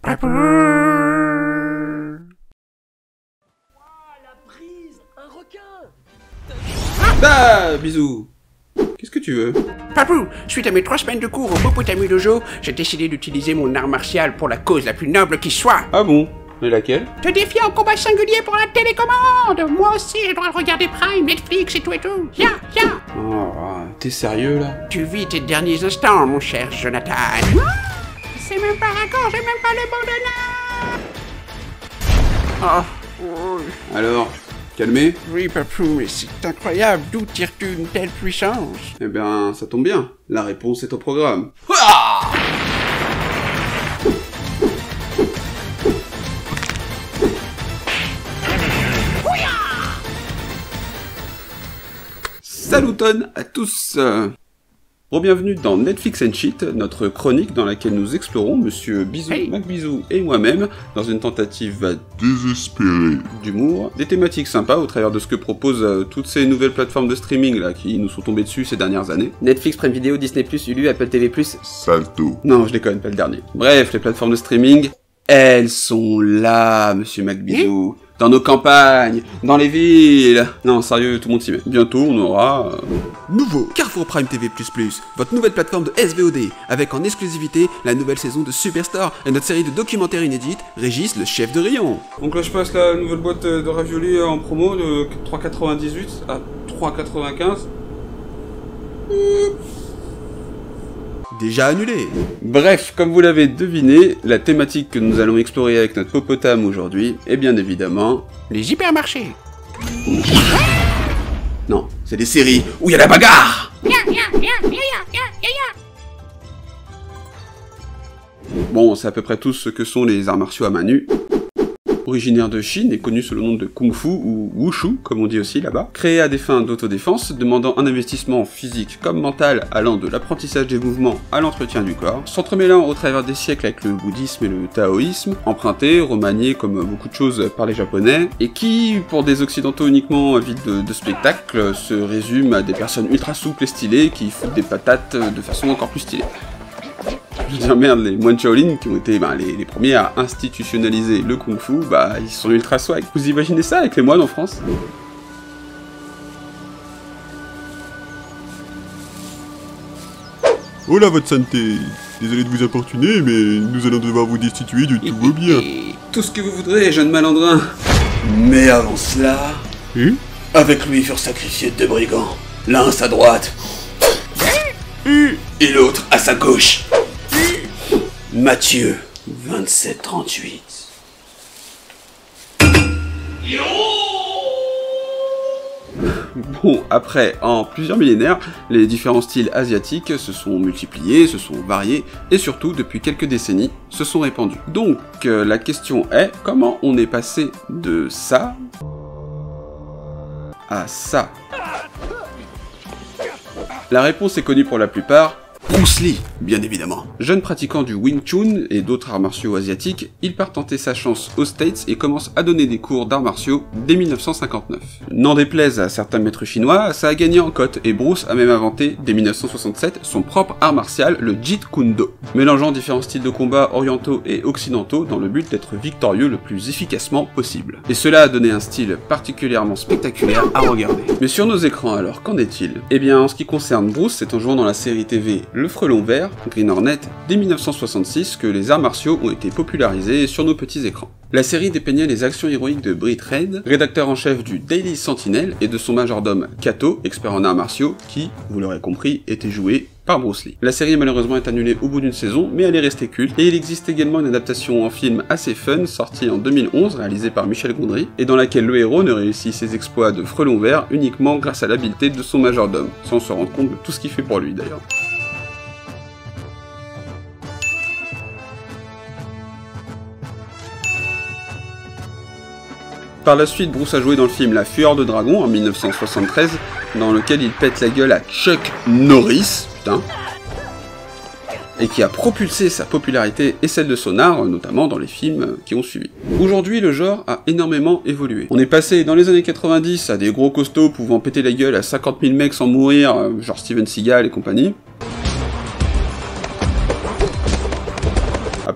Papou. Ah, bisous. Qu'est-ce que tu veux? Papou, suite à mes 3 semaines de cours au Popotamu Dojo, j'ai décidé d'utiliser mon art martial pour la cause la plus noble qui soit. Ah bon? Et laquelle? Te défier en combat singulier pour la télécommande. Moi aussi, j'ai le droit de regarder Prime, Netflix et tout et tout. Viens, viens. Oh, t'es sérieux là? Tu vis tes derniers instants, mon cher Jonathan. C'est même pas raccord, j'ai même pas le bon de là. Oh. Alors, calmé? Oui, Papou, mais c'est incroyable. D'où tires-tu une telle puissance? Eh bien, ça tombe bien. La réponse est au programme. Saluton à tous. Bienvenue dans Netflix and Shit, notre chronique dans laquelle nous explorons Monsieur Bisou, MacBisou et moi-même dans une tentative désespérée d'humour, des thématiques sympas au travers de ce que proposent toutes ces nouvelles plateformes de streaming là qui nous sont tombées dessus ces dernières années. Netflix, Prime Video, Disney+, Hulu, Apple TV+. Salto. Non, je déconne, pas le dernier. Bref, les plateformes de streaming, elles sont là, Monsieur MacBisou. Dans nos campagnes, dans les villes. Non, sérieux, tout le monde s'y met. Bientôt, on aura... Nouveau Carrefour Prime TV++, votre nouvelle plateforme de SVOD, avec en exclusivité la nouvelle saison de Superstore et notre série de documentaires inédites, Régis, le chef de rayon. Donc là, je passe la nouvelle boîte de raviolis en promo de 3,98 à 3,95. Déjà annulé. Bref, comme vous l'avez deviné, la thématique que nous allons explorer avec notre Popotam aujourd'hui est bien évidemment... Les hypermarchés. Non, c'est des séries où il y a la bagarre. Bon, c'est à peu près tout ce que sont les arts martiaux à main nue. Originaire de Chine et connu sous le nom de Kung Fu ou Wushu, comme on dit aussi là-bas, créé à des fins d'autodéfense, demandant un investissement physique comme mental allant de l'apprentissage des mouvements à l'entretien du corps, s'entremêlant au travers des siècles avec le bouddhisme et le taoïsme, emprunté, remanié comme beaucoup de choses par les japonais, et qui, pour des occidentaux uniquement avides de spectacle, se résume à des personnes ultra souples et stylées qui foutent des patates de façon encore plus stylée. Je veux dire, merde, les moines Shaolin, qui ont été les premiers à institutionnaliser le Kung Fu, ils sont ultra swag. Vous imaginez ça avec les moines en France? Oh là, votre santé. Désolé de vous importuner, mais nous allons devoir vous destituer de tous vos biens. Tout ce que vous voudrez, jeune malandrin. Mais avant cela... Avec lui furent sacrifiés 2 brigands. L'un à sa droite. Et l'autre à sa gauche. Mathieu, 2738. Bon, après, en plusieurs millénaires, les différents styles asiatiques se sont multipliés, se sont variés, et surtout, depuis quelques décennies, se sont répandus. Donc, la question est, comment on est passé de ça à ça? La réponse est connue pour la plupart, Bruce Lee, bien évidemment. Jeune pratiquant du Wing Chun et d'autres arts martiaux asiatiques, il part tenter sa chance aux States et commence à donner des cours d'arts martiaux dès 1959. N'en déplaise à certains maîtres chinois, ça a gagné en cote et Bruce a même inventé, dès 1967, son propre art martial, le Jeet Kune Do, mélangeant différents styles de combat orientaux et occidentaux dans le but d'être victorieux le plus efficacement possible. Et cela a donné un style particulièrement spectaculaire à regarder. Mais sur nos écrans alors, qu'en est-il? Eh bien, en ce qui concerne Bruce, c'est en jouant dans la série TV Le Frelon Vert, Green Hornet, dès 1966 que les arts martiaux ont été popularisés sur nos petits écrans. La série dépeignait les actions héroïques de Britt Reid, rédacteur en chef du Daily Sentinel, et de son majordome Kato, expert en arts martiaux, qui, vous l'aurez compris, était joué par Bruce Lee. La série malheureusement est annulée au bout d'une saison, mais elle est restée culte, et il existe également une adaptation en film assez fun, sortie en 2011, réalisée par Michel Gondry, et dans laquelle le héros ne réussit ses exploits de Frelon Vert uniquement grâce à l'habileté de son majordome, sans se rendre compte de tout ce qu'il fait pour lui d'ailleurs. Par la suite, Bruce a joué dans le film La Fureur de Dragon en 1973, dans lequel il pète la gueule à Chuck Norris, putain, et qui a propulsé sa popularité et celle de son art, notamment dans les films qui ont suivi. Aujourd'hui, le genre a énormément évolué. On est passé dans les années 90 à des gros costauds pouvant péter la gueule à 50 000 mecs sans mourir, genre Steven Seagal et compagnie,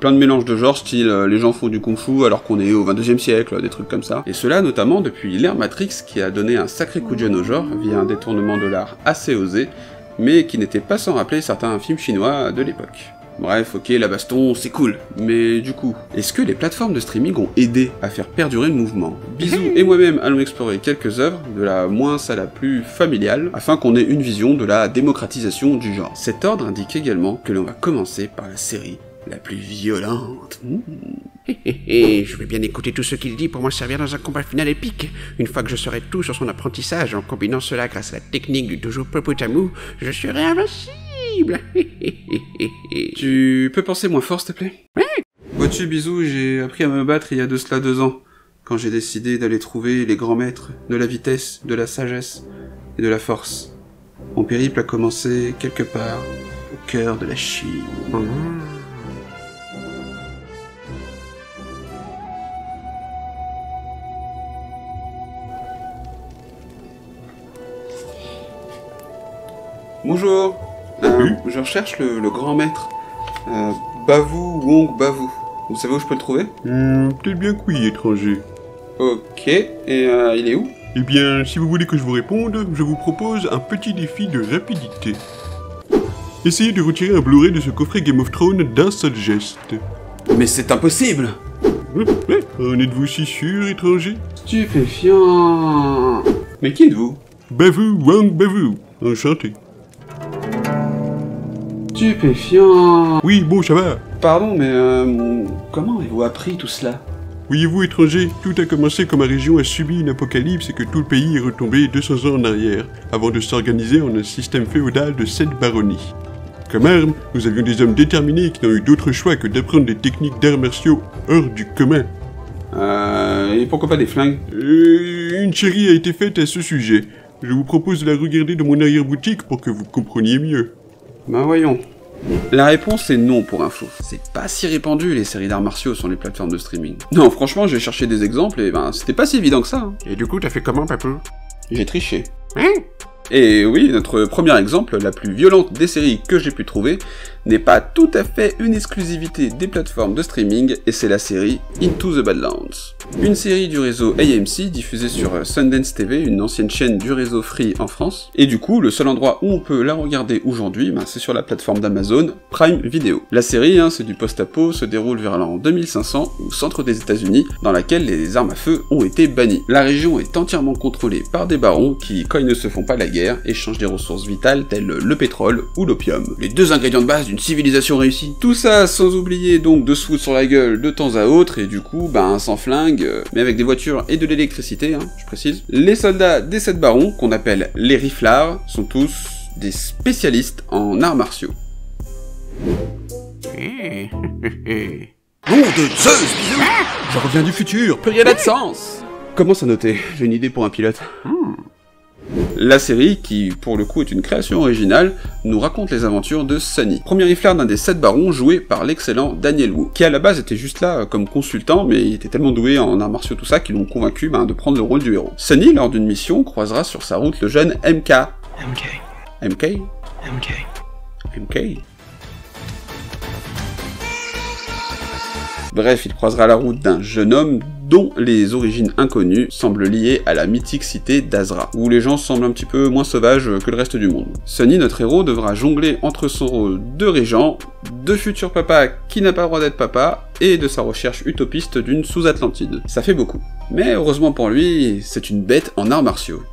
plein de mélanges de genres, style les gens font du kung-fu alors qu'on est au 22e siècle, des trucs comme ça. Et cela notamment depuis l'ère Matrix qui a donné un sacré coup de jeune au genre via un détournement de l'art assez osé, mais qui n'était pas sans rappeler certains films chinois de l'époque. Bref, ok, la baston, c'est cool, mais du coup, est-ce que les plateformes de streaming ont aidé à faire perdurer le mouvement? Bisous et moi-même allons explorer quelques œuvres, de la moins à la plus familiale, afin qu'on ait une vision de la démocratisation du genre. Cet ordre indique également que l'on va commencer par la série la plus violente. Je vais bien écouter tout ce qu'il dit pour m'en servir dans un combat final épique. Une fois que je saurai tout sur son apprentissage, en combinant cela grâce à la technique du dojo Popotamu, je serai invincible. Tu peux penser moins fort, s'il te plaît? Vois-tu, Bisou, j'ai appris à me battre il y a de cela 2 ans, quand j'ai décidé d'aller trouver les grands maîtres de la vitesse, de la sagesse et de la force. Mon périple a commencé quelque part au cœur de la Chine. Bonjour, je recherche le grand maître, Bavu Wong Bavu. Vous savez où je peux le trouver? Peut-être bien que oui, étranger. Ok, et il est où? Eh bien, si vous voulez que je vous réponde, je vous propose un petit défi de rapidité. Essayez de retirer un Blu-ray de ce coffret Game of Thrones d'un seul geste. Mais c'est impossible! En êtes-vous si sûr, étranger? Stupéfiant! Mais qui êtes-vous? Bavu Wong Bavu, enchanté. Stupéfiant! Oui, bon, ça va. Pardon, mais comment avez-vous appris tout cela? Voyez-vous, étranger, tout a commencé quand ma région a subi une apocalypse et que tout le pays est retombé 200 ans en arrière, avant de s'organiser en un système féodal de 7 baronnies. Comme arme, nous avions des hommes déterminés qui n'ont eu d'autre choix que d'apprendre des techniques d'arts martiaux hors du commun. Et pourquoi pas des flingues? Une série a été faite à ce sujet. Je vous propose de la regarder dans mon arrière-boutique pour que vous compreniez mieux. Ben voyons. La réponse est non pour info. C'est pas si répandu les séries d'arts martiaux sur les plateformes de streaming. Non, franchement, j'ai cherché des exemples et ben c'était pas si évident que ça. Hein. Et du coup, t'as fait comment, papou? J'ai triché. Hein? Et oui, notre premier exemple, la plus violente des séries que j'ai pu trouver, n'est pas tout à fait une exclusivité des plateformes de streaming, et c'est la série Into the Badlands. Une série du réseau AMC diffusée sur Sundance TV, une ancienne chaîne du réseau Free en France, et du coup, le seul endroit où on peut la regarder aujourd'hui, c'est sur la plateforme d'Amazon, Prime Video. La série, c'est du post-apo, se déroule vers l'an 2500, au centre des États-Unis, dans laquelle les armes à feu ont été bannies. La région est entièrement contrôlée par des barons qui, quand ils ne se font pas la guerre, échangent des ressources vitales telles le pétrole ou l'opium. Les 2 ingrédients de base d'une civilisation réussie. Tout ça sans oublier donc de se foutre sur la gueule de temps à autre et du coup, sans flingue, mais avec des voitures et de l'électricité, je précise. Les soldats des 7 barons, qu'on appelle les riflards, sont tous des spécialistes en arts martiaux. Nom de Zeus, bisous! Je reviens du futur, plus rien n'a de sens! Commence à noter, j'ai une idée pour un pilote. La série, qui pour le coup est une création originale, nous raconte les aventures de Sunny, premier riflard d'un des 7 barons joué par l'excellent Daniel Wu, qui à la base était juste là comme consultant, mais il était tellement doué en arts martiaux tout ça qu'ils l'ont convaincu de prendre le rôle du héros. Sunny, lors d'une mission, croisera sur sa route le jeune MK. MK. Bref, il croisera la route d'un jeune homme dont les origines inconnues semblent liées à la mythique cité d'Azra, où les gens semblent un petit peu moins sauvages que le reste du monde. Sunny, notre héros, devra jongler entre son rôle de régent, de futur papa qui n'a pas le droit d'être papa, et de sa recherche utopiste d'une sous-Atlantide. Ça fait beaucoup. Mais heureusement pour lui, c'est une bête en arts martiaux.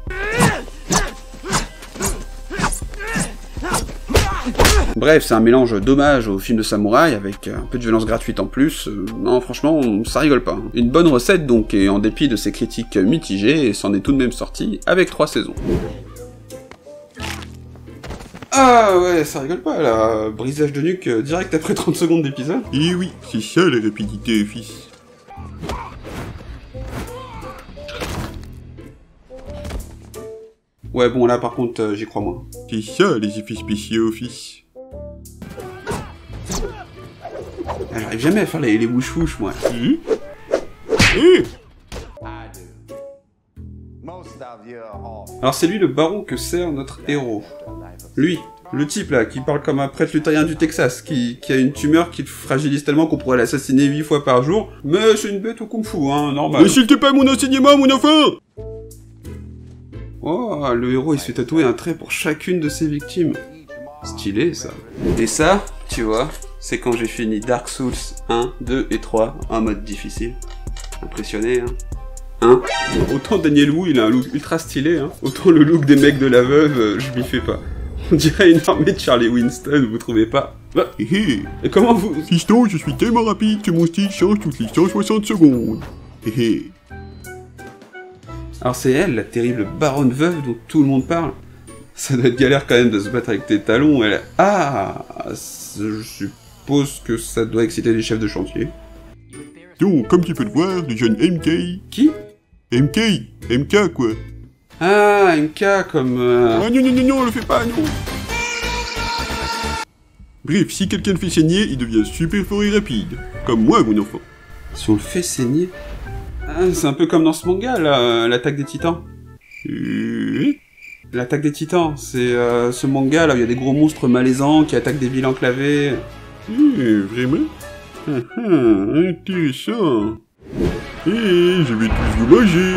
Bref, c'est un mélange d'hommage au film de samouraï avec un peu de violence gratuite en plus. Non, franchement, ça rigole pas. Une bonne recette donc, et en dépit de ses critiques mitigées, s'en est tout de même sorti avec 3 saisons. Ah ouais, ça rigole pas là, brisage de nuque direct après 30 secondes d'épisode. Eh oui, c'est ça la rapidité, fils. Ouais bon là par contre j'y crois moins. C'est ça les effets spéciaux, fils. J'arrive jamais à faire les wouch-wouch moi. Alors c'est lui le baron que sert notre héros. Lui, Le type là, qui parle comme un prêtre luthérien du Texas, qui a une tumeur qui le fragilise tellement qu'on pourrait l'assassiner 8 fois par jour, mais c'est une bête au kung-fu, hein, normal. N'insulte pas mon enseignement, mon enfant! Oh, le héros il se fait tatouer un trait pour chacune de ses victimes. Stylé ça. Et ça, tu vois, c'est quand j'ai fini Dark Souls 1, 2 et 3 en mode difficile. Impressionné, hein. Autant Daniel Wu il a un look ultra stylé, hein. Autant le look des mecs de la veuve, je m'y fais pas. On dirait une armée de Charlie Winston, vous trouvez pas? Et comment vous... Fiston, je suis tellement rapide que mon style change toutes les 160 secondes. Alors c'est elle, la terrible baronne veuve dont tout le monde parle. Ça doit être galère quand même de se battre avec tes talons, elle... Ah, je suppose que ça doit exciter les chefs de chantier. Donc, comme tu peux le voir, le jeune MK... Qui? MK quoi. Ah, MK comme... Ah non, le fais pas, non. Bref, si quelqu'un le fait saigner, il devient super fort et rapide. Comme moi, mon enfant. Si on le fait saigner... Ah, c'est un peu comme dans ce manga, là, l'attaque des titans. L'attaque des titans, c'est ce manga là où il y a des gros monstres malaisants qui attaquent des villes enclavées. Vraiment? Intéressant. Je vais tous vous manger.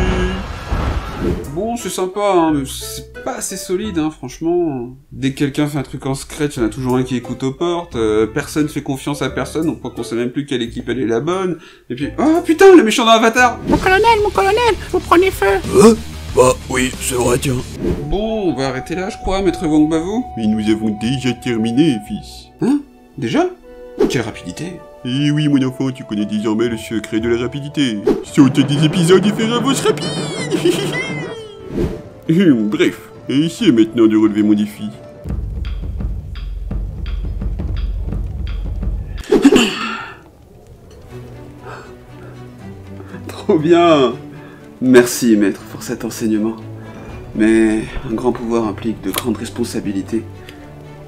Bon, c'est sympa, hein, mais c'est pas assez solide, hein, franchement. Dès que quelqu'un fait un truc en scratch, il y en a toujours un qui écoute aux portes, personne fait confiance à personne, donc on sait même plus quelle équipe elle est la bonne, et puis... Oh putain, le méchant dans Avatar! Mon colonel, vous prenez feu! Bah oui, c'est vrai, tiens. Bon, on va arrêter là, je crois, maître Wang Bavu. Mais nous avons déjà terminé, fils. Hein? Déjà? Quelle rapidité! Eh oui, mon enfant, tu connais désormais le secret de la rapidité. Sautez des épisodes et faire un boss rapide. Bref, essayez maintenant de relever mon défi. Trop bien! Merci, maître, pour cet enseignement. Mais un grand pouvoir implique de grandes responsabilités.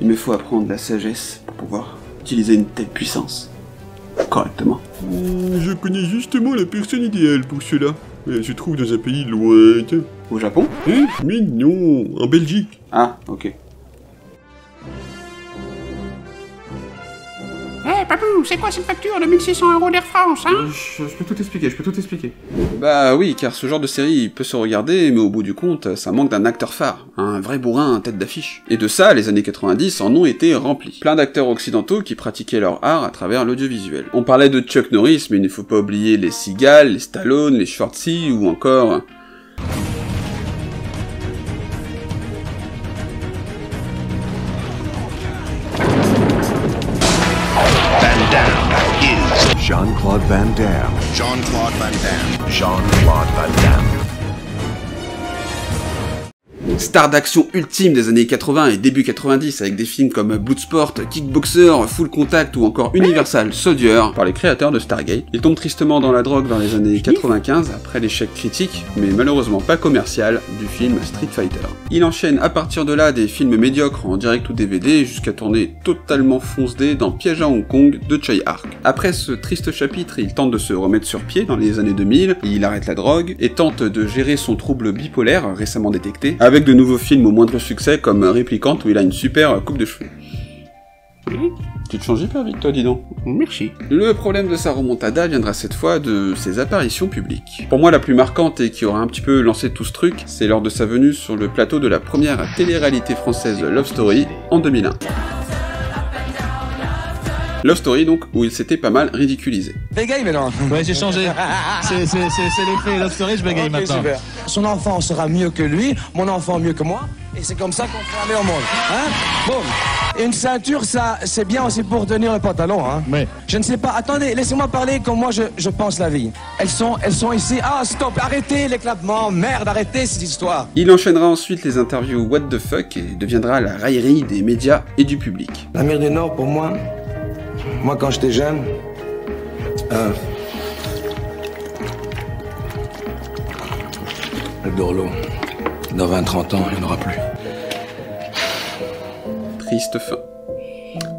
Il me faut apprendre la sagesse pour pouvoir utiliser une telle puissance correctement. Je connais justement la personne idéale pour cela. Elle se trouve dans un pays lointain. Au Japon? Mais non, en Belgique. Ah, ok. Eh, Papou, c'est quoi cette facture de 1600 € d'Air France, hein? Je peux tout expliquer. Bah oui, car ce genre de série il peut se regarder, mais au bout du compte, ça manque d'un acteur phare, un vrai bourrin, tête d'affiche. Et de ça, les années 90 en ont été remplis. Plein d'acteurs occidentaux qui pratiquaient leur art à travers l'audiovisuel. On parlait de Chuck Norris, mais il ne faut pas oublier les Seagal, les Stallone, les Schwarzy, ou encore... Jean-Claude Van Damme. Jean-Claude Van Damme. Jean-Claude Van Damme. Star d'action ultime des années 80 et début 90 avec des films comme Bloodsport, Kickboxer, Full Contact ou encore Universal Soldier par les créateurs de Stargate. Il tombe tristement dans la drogue dans les années 95 après l'échec critique, mais malheureusement pas commercial, du film Street Fighter. Il enchaîne à partir de là des films médiocres en direct ou DVD jusqu'à tourner totalement foncedé dans Piège à Hong Kong de Choi Ark. Après ce triste chapitre, il tente de se remettre sur pied dans les années 2000, il arrête la drogue et tente de gérer son trouble bipolaire récemment détecté, avec de nouveaux films au moindre succès comme Replicant où il a une super coupe de cheveux. Tu te changes hyper vite toi, dis donc. Merci. Le problème de sa remontada viendra cette fois de ses apparitions publiques. Pour moi la plus marquante et qui aura un petit peu lancé tout ce truc, c'est lors de sa venue sur le plateau de la première télé-réalité française Love Story en 2001. Love Story donc, où il s'était pas mal ridiculisé. Bégaye maintenant. Ouais, j'ai changé. C'est l'effet Love Story, je bégaye maintenant. Super. Son enfant sera mieux que lui, mon enfant mieux que moi, et c'est comme ça qu'on fait aller au monde. Hein? Boum. Et une ceinture, ça, c'est bien aussi pour tenir le pantalon. Hein? Ouais. Je ne sais pas. Attendez, laissez-moi parler comme moi je pense la vie. Elles sont ici. Ah, stop, arrêtez l'éclatement. Merde, arrêtez cette histoire. Il enchaînera ensuite les interviews What the fuck et deviendra la raillerie des médias et du public. La mer du Nord, pour moi quand j'étais jeune, le Dorlo, dans 20-30 ans, il n'y en aura plus. Triste fin.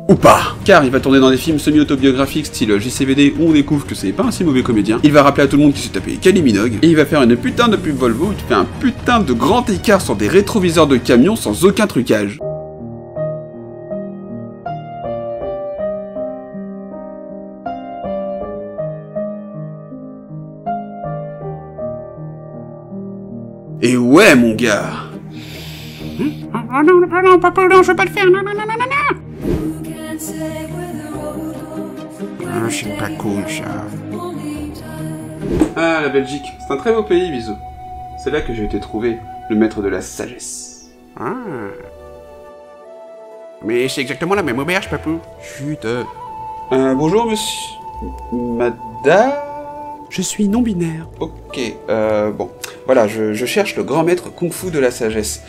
Ou pas, car il va tourner dans des films semi-autobiographiques style JCVD où on découvre que c'est pas un si mauvais comédien. Il va rappeler à tout le monde qu'il s'est tapé Kylie Minogue, et il va faire une putain de pub Volvo où il fait un putain de grand écart sur des rétroviseurs de camions sans aucun trucage. Et ouais, mon gars. Oh non, papa, non, je veux pas le faire, non. Ah, c'est pas cool, ça. Ah, la Belgique, c'est un très beau pays, bisous. C'est là que j'ai été trouvé le maître de la sagesse. Ah. Mais c'est exactement la même auberge, papou. Chut, Bonjour, monsieur... Madame... Je suis non-binaire. Ok, bon. Voilà, je cherche le grand maître kung-fu de la sagesse.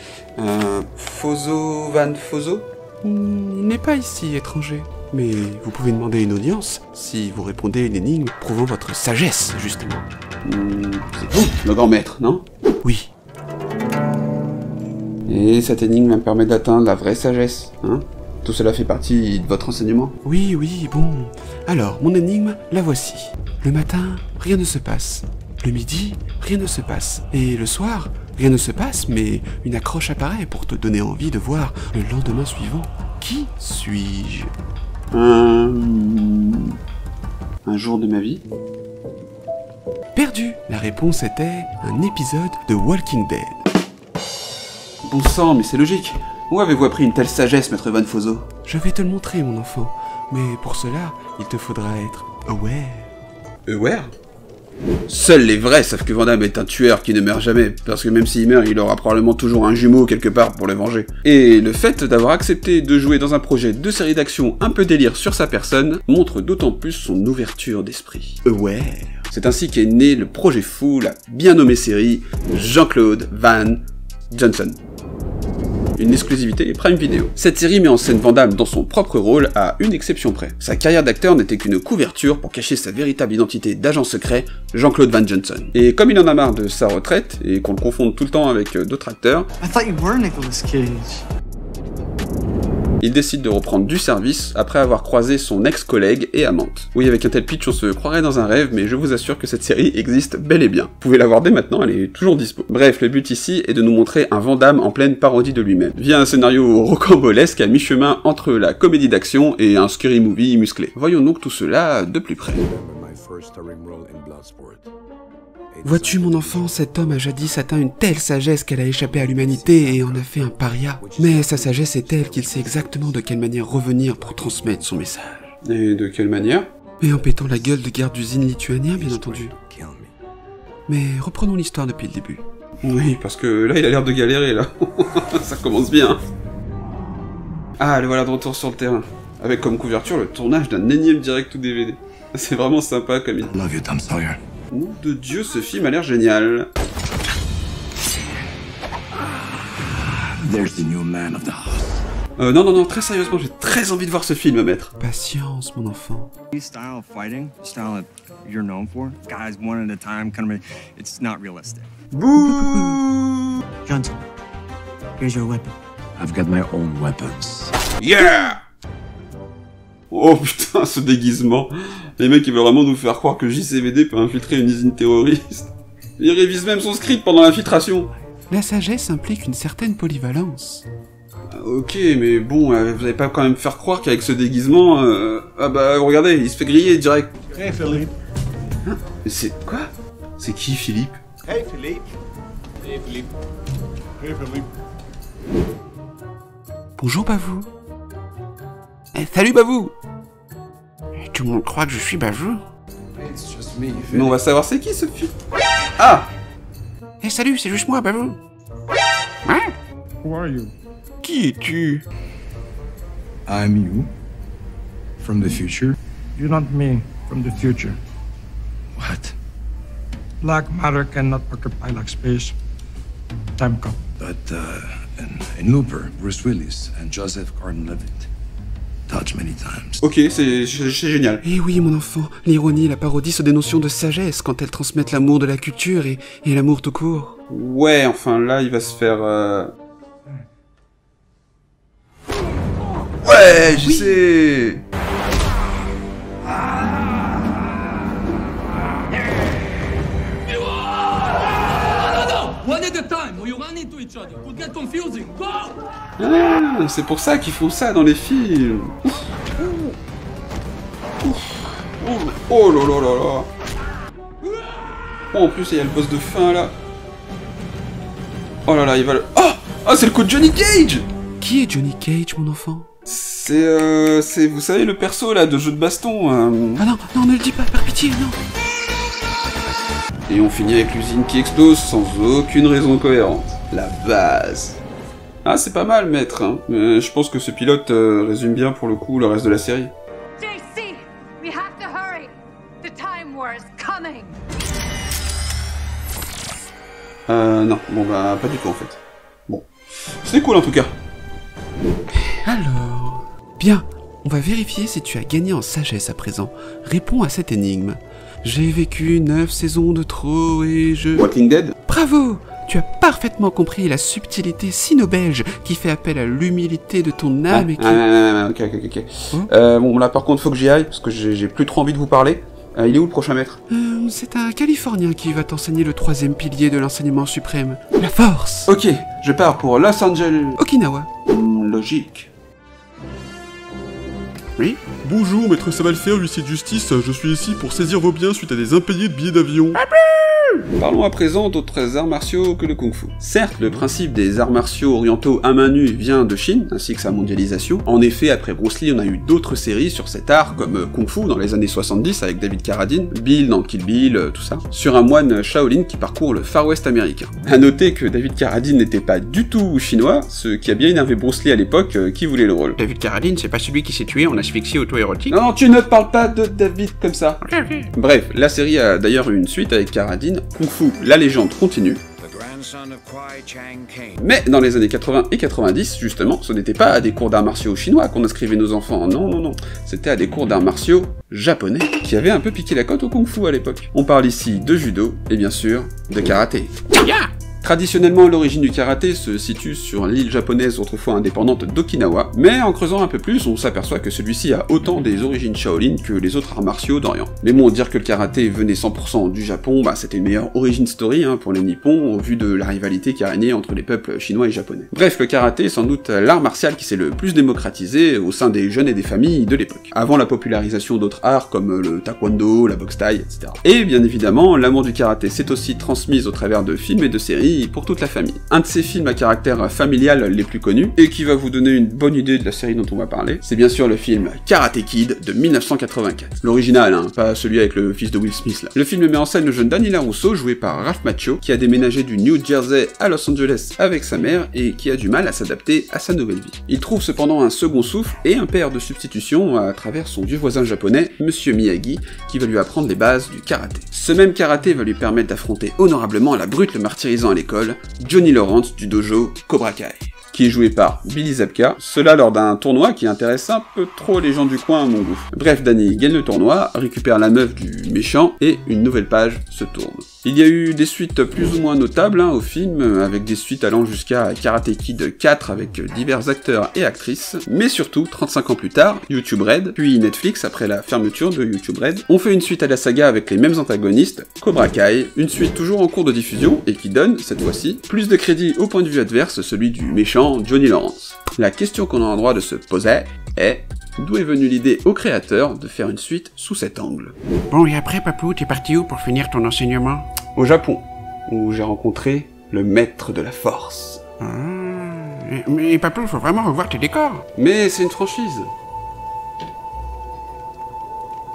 Fozo Van Fozo? Il n'est pas ici, étranger. Mais vous pouvez demander une audience si vous répondez à une énigme prouvant votre sagesse, justement. C'est vous, le grand maître, non? Oui. Et cette énigme me permet d'atteindre la vraie sagesse, hein? Tout cela fait partie de votre enseignement? Oui, bon. Alors, mon énigme, la voici. Le matin, rien ne se passe. Le midi, rien ne se passe. Et le soir, rien ne se passe, mais une accroche apparaît pour te donner envie de voir le lendemain suivant. Qui suis-je? Un jour de ma vie? Perdu. La réponse était un épisode de Walking Dead. Bon sang, mais c'est logique. Où avez-vous appris une telle sagesse, maître Van Fozo? Je vais te le montrer, mon enfant. Mais pour cela, il te faudra être aware. Aware? Seuls les vrais savent que Van Damme est un tueur qui ne meurt jamais, parce que même s'il meurt, il aura probablement toujours un jumeau quelque part pour le venger. Et le fait d'avoir accepté de jouer dans un projet de série d'action un peu délire sur sa personne montre d'autant plus son ouverture d'esprit. Aware. C'est ainsi qu'est né le projet fou, la bien nommée série Jean-Claude Van Johnson. Une exclusivité Prime Video. Cette série met en scène Van Damme dans son propre rôle à une exception près. Sa carrière d'acteur n'était qu'une couverture pour cacher sa véritable identité d'agent secret, Jean-Claude Van Johnson. Et comme il en a marre de sa retraite, et qu'on le confonde tout le temps avec d'autres acteurs, il décide de reprendre du service après avoir croisé son ex-collègue et amante. Oui, avec un tel pitch, on se croirait dans un rêve, mais je vous assure que cette série existe bel et bien. Vous pouvez la voir dès maintenant, elle est toujours dispo. Bref, le but ici est de nous montrer un Van Damme en pleine parodie de lui-même, via un scénario rocambolesque à mi-chemin entre la comédie d'action et un scary movie musclé. Voyons donc tout cela de plus près. Vois-tu, mon enfant, cet homme a jadis atteint une telle sagesse qu'elle a échappé à l'humanité et en a fait un paria. Mais sa sagesse est telle qu'il sait exactement de quelle manière revenir pour transmettre son message. Et de quelle manière? Et en pétant la gueule de garde d'usine lituanien, bien entendu. Mais reprenons l'histoire depuis le début. Oui, parce que là, il a l'air de galérer, là. Ça commence bien. Ah, le voilà de retour sur le terrain. Avec comme couverture le tournage d'un énième direct ou DVD. C'est vraiment sympa comme il... Love you, Tom Sawyer. Nom de Dieu, ce film a l'air génial. There's the new man of the house. Non, très sérieusement, j'ai très envie de voir ce film, maître. Patience, mon enfant. Style of fighting, style that you're known for, guys one at a time, kind of, it's not realistic. Bouh! Johnson, here's your weapon. I've got my own weapons. Yeah! Oh putain, ce déguisement. Les mecs, ils veulent vraiment nous faire croire que JCVD peut infiltrer une usine terroriste. Il révise même son script pendant l'infiltration. La sagesse implique une certaine polyvalence. Ok, mais bon, vous allez pas quand même faire croire qu'avec ce déguisement... Ah bah, regardez, il se fait griller direct. Hey Philippe. Hein? Mais c'est... Quoi? C'est qui, Philippe? Hey Philippe. Hey Philippe. Hey Philippe. Bonjour, Bavou. Salut Bavou. Tout le monde croit que je suis Bavou. Mais on va savoir c'est qui ce film. Ah! Salut, c'est juste moi, Bavou. Hein? Who are you? Qui es-tu? I'm you. From the future. You're not me from the future. What? Black matter cannot occupy like space. Time come. But, in Looper, Bruce Willis and Joseph Gordon-Levitt touched many times. Ok, c'est génial. Eh oui, mon enfant, l'ironie et la parodie sont des notions de sagesse quand elles transmettent l'amour de la culture et l'amour tout court. Ouais, enfin là, il va se faire... Ouais, j'y sais. Ah, c'est pour ça qu'ils font ça dans les films. Oh là là là là. Oh, en plus, il y a le boss de fin là. Oh là là, il va le... Oh, oh, c'est le coup de Johnny Cage. Qui est Johnny Cage, mon enfant? C'est, vous savez, le perso, là, de jeu de baston. Ah non, non, ne le dis pas, par pitié, non. Et on finit avec l'usine qui explose sans aucune raison cohérente. La base. Ah, c'est pas mal, maître, hein. Je pense que ce pilote résume bien, pour le coup, le reste de la série. JC, we have to hurry. The time war is coming. Non, bon bah, pas du tout, en fait. Bon. C'est cool, en tout cas. Alors... Bien, on va vérifier si tu as gagné en sagesse à présent. Réponds à cette énigme. J'ai vécu 9 saisons de trop et je... Walking Dead? Bravo! Tu as parfaitement compris la subtilité sino-belge qui fait appel à l'humilité de ton âme et qui... Ok. Bon, là, par contre, faut que j'y aille, parce que j'ai plus trop envie de vous parler. Il est où le prochain maître? C'est un Californien qui va t'enseigner le 3e pilier de l'enseignement suprême. La force! Ok, je pars pour Los Angeles. Okinawa. Logique. Oui? Bonjour, maître ça va le faire, huissier de justice, je suis ici pour saisir vos biens suite à des impayés de billets d'avion. Parlons à présent d'autres arts martiaux que le kung-fu. Certes, le principe des arts martiaux orientaux à main nue vient de Chine, ainsi que sa mondialisation. En effet, après Bruce Lee, on a eu d'autres séries sur cet art, comme kung-fu dans les années 70 avec David Carradine, Bill dans Kill Bill, tout ça, sur un moine Shaolin qui parcourt le Far West américain. À noter que David Carradine n'était pas du tout chinois, ce qui a bien énervé Bruce Lee à l'époque, qui voulait le rôle. David Carradine, c'est pas celui qui s'est tué en asphyxie auto-érotique? Non, tu ne parles pas de David comme ça. Ok. Bref, la série a d'ailleurs eu une suite avec Carradine, Kung Fu, la légende continue. Mais dans les années 80 et 90, justement, ce n'était pas à des cours d'arts martiaux chinois qu'on inscrivait nos enfants, non. C'était à des cours d'arts martiaux japonais, qui avaient un peu piqué la cote au Kung Fu à l'époque. On parle ici de judo, et bien sûr, de karaté. Traditionnellement, l'origine du karaté se situe sur l'île japonaise autrefois indépendante d'Okinawa, mais en creusant un peu plus, on s'aperçoit que celui-ci a autant des origines Shaolin que les autres arts martiaux d'Orient. Mais bon, dire que le karaté venait 100% du Japon, bah c'était une meilleure origin story pour les Nippons, au vu de la rivalité qui a régné entre les peuples chinois et japonais. Bref, le karaté est sans doute l'art martial qui s'est le plus démocratisé au sein des jeunes et des familles de l'époque, avant la popularisation d'autres arts comme le taekwondo, la boxe thaï, etc. Et bien évidemment, l'amour du karaté s'est aussi transmis au travers de films et de séries pour toute la famille. Un de ces films à caractère familial les plus connus, et qui va vous donner une bonne idée de la série dont on va parler, c'est bien sûr le film Karate Kid de 1984. L'original, pas celui avec le fils de Will Smith là. Le film met en scène le jeune Danny LaRusso, joué par Ralph Macchio, qui a déménagé du New Jersey à Los Angeles avec sa mère, et qui a du mal à s'adapter à sa nouvelle vie. Il trouve cependant un second souffle, et un père de substitution à travers son vieux voisin japonais, Monsieur Miyagi, qui va lui apprendre les bases du karaté. Ce même karaté va lui permettre d'affronter honorablement la brute le martyrisant à l'école, Johnny Lawrence du dojo Cobra Kai, qui est joué par Billy Zabka, cela lors d'un tournoi qui intéresse un peu trop les gens du coin à mon goût. Bref, Danny gagne le tournoi, récupère la meuf du méchant, et une nouvelle page se tourne. Il y a eu des suites plus ou moins notables au film, avec des suites allant jusqu'à Karate Kid 4 avec divers acteurs et actrices, mais surtout, 35 ans plus tard, YouTube Red, puis Netflix après la fermeture de YouTube Red, ont fait une suite à la saga avec les mêmes antagonistes, Cobra Kai, une suite toujours en cours de diffusion, et qui donne, cette fois-ci, plus de crédit au point de vue adverse, celui du méchant Johnny Lawrence. La question qu'on a le droit de se poser est... d'où est venue l'idée au créateur de faire une suite sous cet angle? Bon, et après, Papou, t'es parti où pour finir ton enseignement? Au Japon, où j'ai rencontré le maître de la force. Mais Papou, faut vraiment revoir tes décors. Mais c'est une franchise.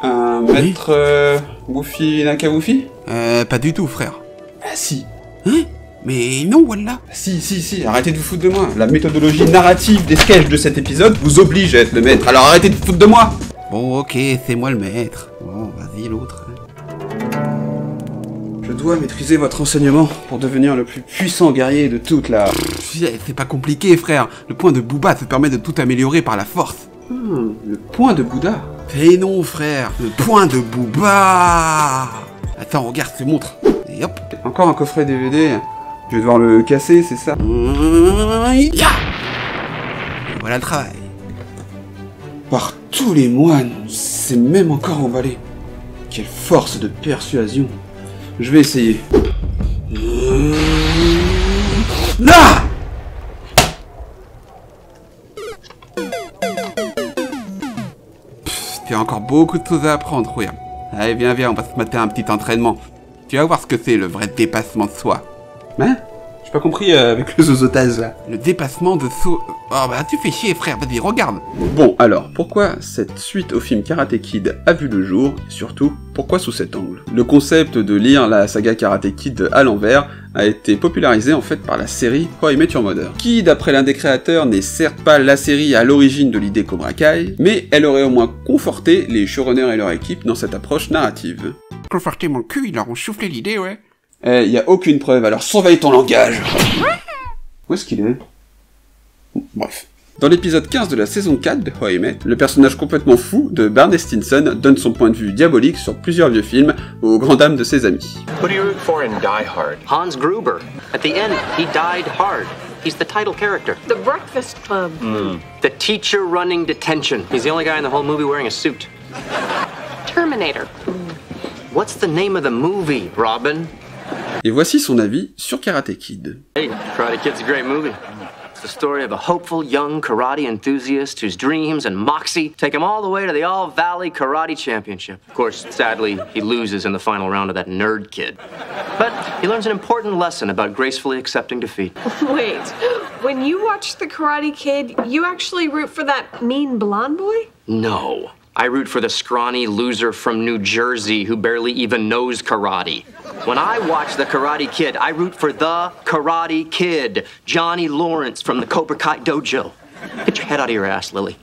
Un maître Wufi Nakawufi? Pas du tout, frère. Ah si. Hein? Mais non, voilà. Si, arrêtez de vous foutre de moi. La méthodologie narrative des sketchs de cet épisode vous oblige à être le maître, alors arrêtez de vous foutre de moi. Bon, ok, c'est moi le maître. Bon, vas-y, l'autre. Je dois maîtriser votre enseignement pour devenir le plus puissant guerrier de toute la... C'est pas compliqué, frère. Le point de Booba te permet de tout améliorer par la force. Le point de Bouddha? Eh non, frère. Le point de Booba. Attends, regarde, je te montre. Et hop. Encore un coffret DVD. Je vais devoir le casser, c'est ça? Ya. Voilà le travail. Par tous les moines, c'est même encore emballé. Quelle force de persuasion. Je vais essayer. Là! Tu as encore beaucoup de choses à apprendre, regarde. Allez, viens, on va se mater un petit entraînement. Tu vas voir ce que c'est le vrai dépassement de soi. Hein? J'ai pas compris avec le zozotage là. Le dépassement de saut... Oh bah tu fais chier frère, vas-y regarde. Bon alors, pourquoi cette suite au film Karate Kid a vu le jour, et surtout, pourquoi sous cet angle? Le concept de lire la saga Karate Kid à l'envers a été popularisé en fait par la série How I Met Your Mother, qui d'après l'un des créateurs n'est certes pas la série à l'origine de l'idée Cobra Kai, mais elle aurait au moins conforté les showrunners et leur équipe dans cette approche narrative. Conforter mon cul, ils leur ont soufflé l'idée, ouais. Y a aucune preuve, alors surveille ton langage. Où est-ce qu'il est? Bref. Dans l'épisode 15 de la saison 4 de How I Met, le personnage complètement fou de Barney Stinson donne son point de vue diabolique sur plusieurs vieux films aux grandes dames de ses amis. Who do you root for in Die Hard? Hans Gruber. At the end, he died hard. He's the title character. The Breakfast Club. The teacher running detention. He's the only guy in the whole movie wearing a suit. Terminator. What's the name of the movie, Robin? Et voici son avis sur Karate Kid. Hey, Karate Kid's a great movie. It's the story of a hopeful young karate enthusiast whose dreams and moxie take him all the way to the All Valley Karate Championship. Of course, sadly, he loses in the final round to that nerd kid. But he learns an important lesson about gracefully accepting defeat. Wait, when you watch The Karate Kid, you actually root for that mean blonde boy? No. I root for the scrawny loser from New Jersey who barely even knows karate. When I watch The Karate Kid, I root for the Karate Kid, Johnny Lawrence from the Cobra Kai Dojo. Get your head out of your ass, Lily.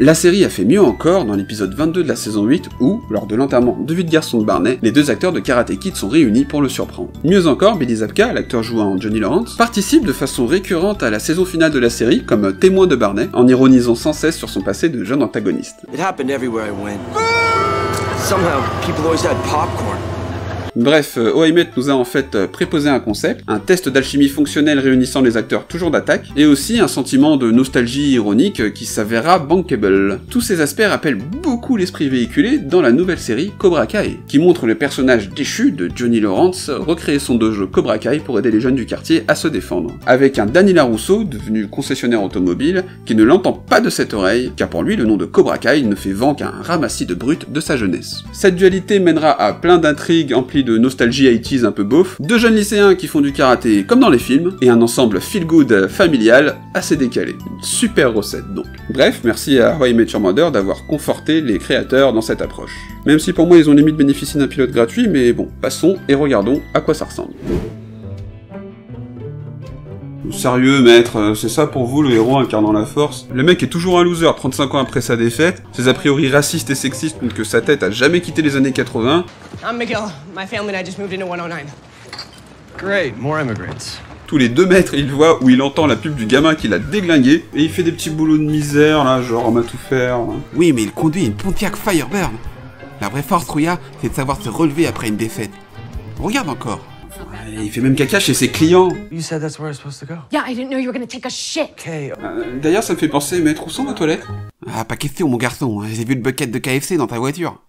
La série a fait mieux encore dans l'épisode 22 de la saison 8 où, lors de l'enterrement de vie de garçon de Barney, les deux acteurs de Karate Kid sont réunis pour le surprendre. Mieux encore, Billy Zabka, l'acteur jouant Johnny Lawrence, participe de façon récurrente à la saison finale de la série comme témoin de Barney, en ironisant sans cesse sur son passé de jeune antagoniste. It happened everywhere I went. Somehow, people always had popcorn. Bref, How I Met nous a en fait préposé un concept, un test d'alchimie fonctionnelle réunissant les acteurs toujours d'attaque, et aussi un sentiment de nostalgie ironique qui s'avéra bankable. Tous ces aspects rappellent beaucoup l'esprit véhiculé dans la nouvelle série Cobra Kai, qui montre le personnage déchu de Johnny Lawrence recréer son dojo Cobra Kai pour aider les jeunes du quartier à se défendre, avec un Danny LaRusso, devenu concessionnaire automobile, qui ne l'entend pas de cette oreille, car pour lui le nom de Cobra Kai ne fait vent qu'un ramassis de brutes de sa jeunesse. Cette dualité mènera à plein d'intrigues emplies de nostalgie 80s un peu beauf, deux jeunes lycéens qui font du karaté comme dans les films, et un ensemble feel-good familial assez décalé. Une super recette donc. Bref, merci à How I Met Your Mother d'avoir conforté les créateurs dans cette approche. Même si pour moi ils ont limite bénéficié d'un pilote gratuit, mais bon, passons et regardons à quoi ça ressemble. Sérieux, maître, c'est ça pour vous le héros incarnant la force? Le mec est toujours un loser 35 ans après sa défaite, ses a priori racistes et sexistes montrent que sa tête a jamais quitté les années 80. I'm Miguel. My family and I just moved into 109. Great, more immigrants. Tous les 2 mètres, il voit ou il entend la pub du gamin qui l'a déglingué, et il fait des petits boulots de misère, là, genre on va tout faire. Oui, mais il conduit une Pontiac Firebird. La vraie force, Rouya, c'est de savoir se relever après une défaite. Regarde encore. Il fait même caca chez ses clients. You said that's where I was supposed to go. Yeah, I didn't know you were gonna take a shit. Okay. D'ailleurs, ça me fait penser, maître, où sont vos toilettes? Ah, pas question, mon garçon. J'ai vu le bucket de KFC dans ta voiture.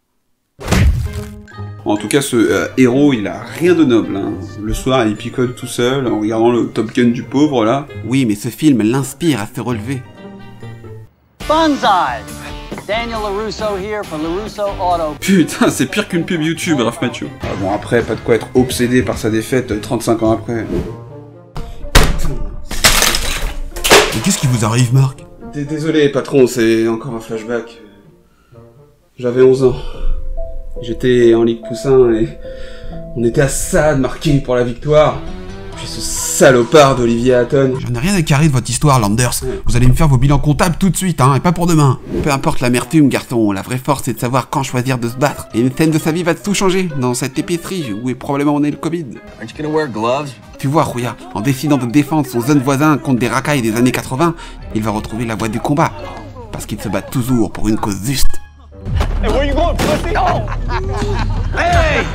En tout cas, ce héros, il a rien de noble. Hein. Le soir, il picole tout seul, en regardant le Top Gun du pauvre, là. Oui, mais ce film l'inspire à se relever. Banzai! Daniel LaRusso here for LaRusso Auto. Putain, c'est pire qu'une pub YouTube, Raph Mathieu. Ah bon, après, pas de quoi être obsédé par sa défaite 35 ans après. Mais qu'est-ce qui vous arrive, Marc? Désolé, patron, c'est encore un flashback. J'avais 11 ans. J'étais en Ligue Poussin et on était à ça de marquer pour la victoire. Puis ce salopard d'Olivier Hatton. J'en ai rien à carrer de votre histoire, Landers. Vous allez me faire vos bilans comptables tout de suite, hein, et pas pour demain. Peu importe l'amertume, garçon, la vraie force c'est de savoir quand choisir de se battre. Et une scène de sa vie va tout changer dans cette épicerie où est probablement né le Covid. Aren't you gonna wear gloves? Tu vois, Rouya, en décidant de défendre son jeune voisin contre des racailles des années 80, il va retrouver la voie du combat. Parce qu'il se bat toujours pour une cause juste. Hey, where you going, pussy? Oh! Hey!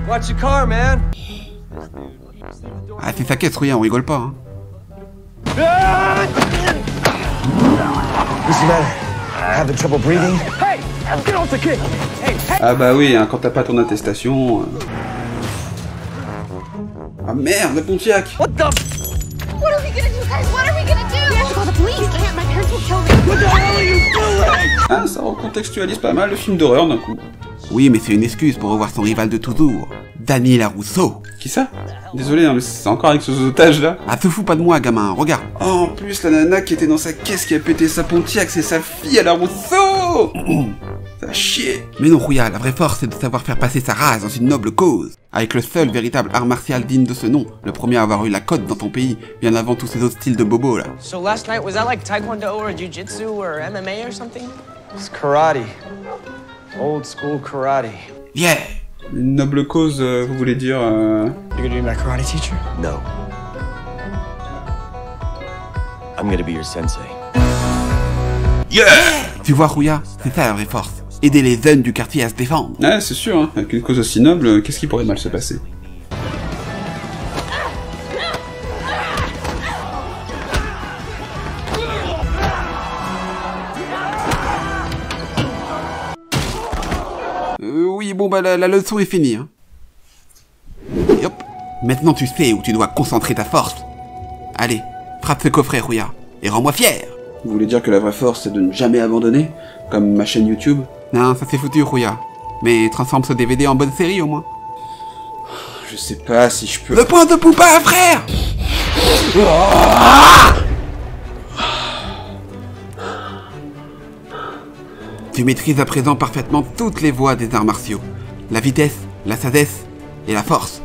Watch your car, man. Ah, c'est sa caisse, Rouya, on rigole pas, hein. What's the matter? Having trouble breathing? Hey! Get off the kid! Hey! Ah bah oui, hein, quand t'as pas ton attestation... Ah merde, la Pontiac! What the... What are we gonna do, guys? What are we gonna do? We have to call the police. Can't. My parents will kill me. What the hell are you doing? Ah, ça recontextualise pas mal le film d'horreur d'un coup. Oui, mais c'est une excuse pour revoir son rival de toujours. Danny LaRusso. Qui ça? Désolé, hein, mais c'est encore avec ce otage là. Ah, te fous pas de moi, gamin, regarde. Oh, en plus, la nana qui était dans sa caisse qui a pété sa Pontiac, c'est sa fille à LaRusso. Ça va chier. Mais non, Rouya, la vraie force, c'est de savoir faire passer sa race dans une noble cause. Avec le seul véritable art martial digne de ce nom, le premier à avoir eu la cote dans ton pays, bien avant tous ces autres styles de bobo là. So last night, was that like Taekwondo or Jiu-Jitsu or MMA or something? It's karate. Old school karate. Yeah. Une noble cause, vous voulez dire You're gonna be my karate teacher? No. I'm gonna be your sensei. Yeah. Tu vois, Rouya, c'est ça la vraie force. Aider les jeunes du quartier à se défendre. Ouais, c'est sûr, hein. Avec une cause aussi noble, qu'est-ce qui pourrait mal se passer? Oui, bon bah la leçon est finie. Hein. Et hop. Maintenant tu sais où tu dois concentrer ta force. Allez, frappe ce coffret, Rouya, et rends-moi fier. Vous voulez dire que la vraie force, c'est de ne jamais abandonner? Comme ma chaîne YouTube? Non, ça c'est foutu, Rouya. Mais transforme ce DVD en bonne série, au moins. Je sais pas si je peux... Le point de Poupa, frère. Tu maîtrises à présent parfaitement toutes les voies des arts martiaux. La vitesse, la sagesse et la force.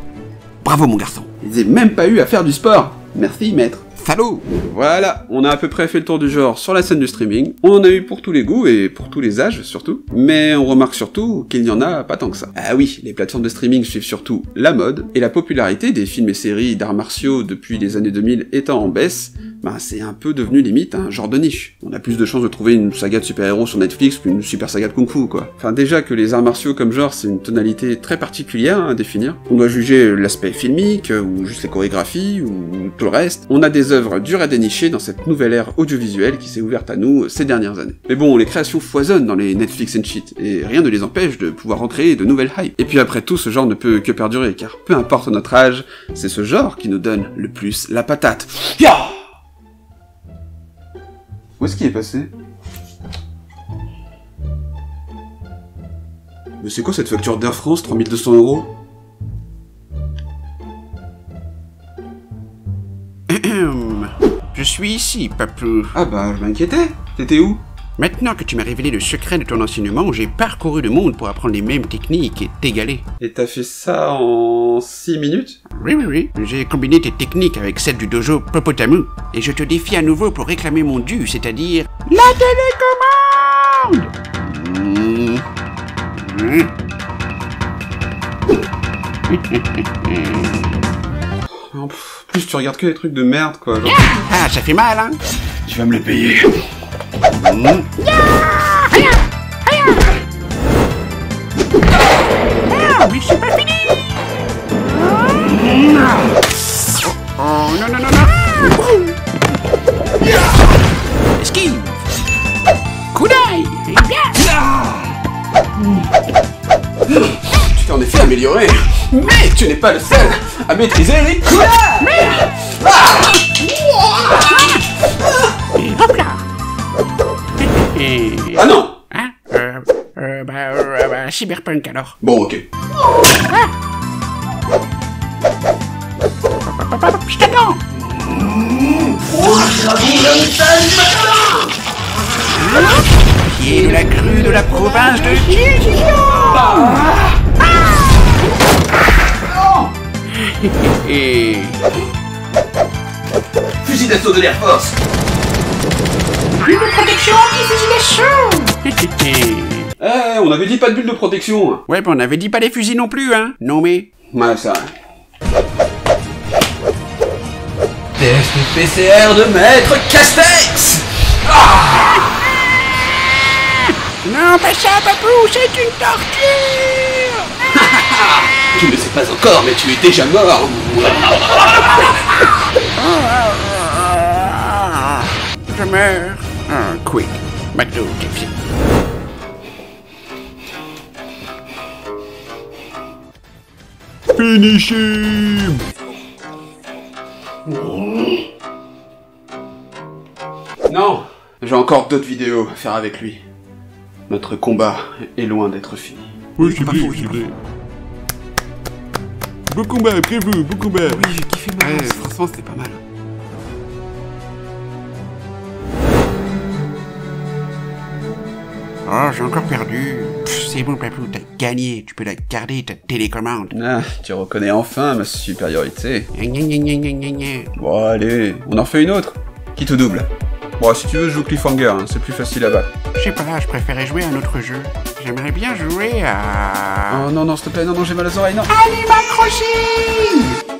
Bravo, mon garçon. Ils n'ont même pas eu à faire du sport. Merci, maître. Salaud! Voilà, on a à peu près fait le tour du genre sur la scène du streaming. On en a eu pour tous les goûts et pour tous les âges surtout. Mais on remarque surtout qu'il n'y en a pas tant que ça. Ah oui, les plateformes de streaming suivent surtout la mode, et la popularité des films et séries d'arts martiaux depuis les années 2000 étant en baisse, ben c'est un peu devenu limite un genre de niche. On a plus de chances de trouver une saga de super-héros sur Netflix qu'une super saga de kung-fu, quoi. Enfin déjà que les arts martiaux comme genre c'est une tonalité très particulière à définir. On doit juger l'aspect filmique, ou juste les chorégraphies, ou tout le reste. On a des œuvres dures à dénicher dans cette nouvelle ère audiovisuelle qui s'est ouverte à nous ces dernières années. Mais bon, les créations foisonnent dans les Netflix and shit, et rien ne les empêche de pouvoir en créer de nouvelles hypes. Et puis après tout, ce genre ne peut que perdurer, car peu importe notre âge, c'est ce genre qui nous donne le plus la patate. Ya! Où est-ce qu'il est passé? Mais c'est quoi cette facture d'Air France, 3200 €? Je suis ici, papou. Ah bah, je m'inquiétais. T'étais où? Maintenant que tu m'as révélé le secret de ton enseignement, j'ai parcouru le monde pour apprendre les mêmes techniques et t'égaler. Et t'as fait ça en 6 minutes? Oui. J'ai combiné tes techniques avec celles du dojo Popotamu. Et je te défie à nouveau pour réclamer mon dû, c'est-à-dire... la télécommande. Plus tu regardes que des trucs de merde, quoi. Genre... Ah, ça fait mal, hein? Tu vas me les payer. Ah, mais c'est pas fini! Oh, non. Esquive! Coup d'œil! Tu t'es en effet amélioré, mais tu n'es pas le seul à maîtriser les coups. Et hop là! Ah non! Hein? Cyberpunk alors. Bon, ok. Je t'attends! Qui est de la crue de la province de Jijian! Fusil d'assaut de l'Air Force. Bulle de protection anti-fusil d'assaut. On avait dit pas de bulle de protection. Ouais, on avait dit pas les fusils non plus, hein. Non mais... Ouais, ça. Test PCR de Maître Castex. Non, pas ça, papou, c'est une torture. Tu ne le sais pas encore, mais tu es déjà mort. Je meurs. Quick. McDo, KFC. Finish him! Non, j'ai encore d'autres vidéos à faire avec lui. Notre combat est loin d'être fini. Oui, c'est vrai. beau combat, après vous, beau combat. Oui, j'ai kiffé ma race, franchement c'était pas mal. Oh, j'ai encore perdu. C'est bon, Papou, t'as gagné. Tu peux la garder, ta télécommande. Ah, tu reconnais enfin ma supériorité. Gna gna gna gna gna gna. Bon, allez, on en fait une autre. Qui te double? Bon, si tu veux, je joue Cliffhanger, hein, c'est plus facile à battre. Je sais pas, je préférais jouer à un autre jeu. J'aimerais bien jouer à... Oh non, non, s'il te plaît, non, non, j'ai mal aux oreilles, non. Animal Crossing!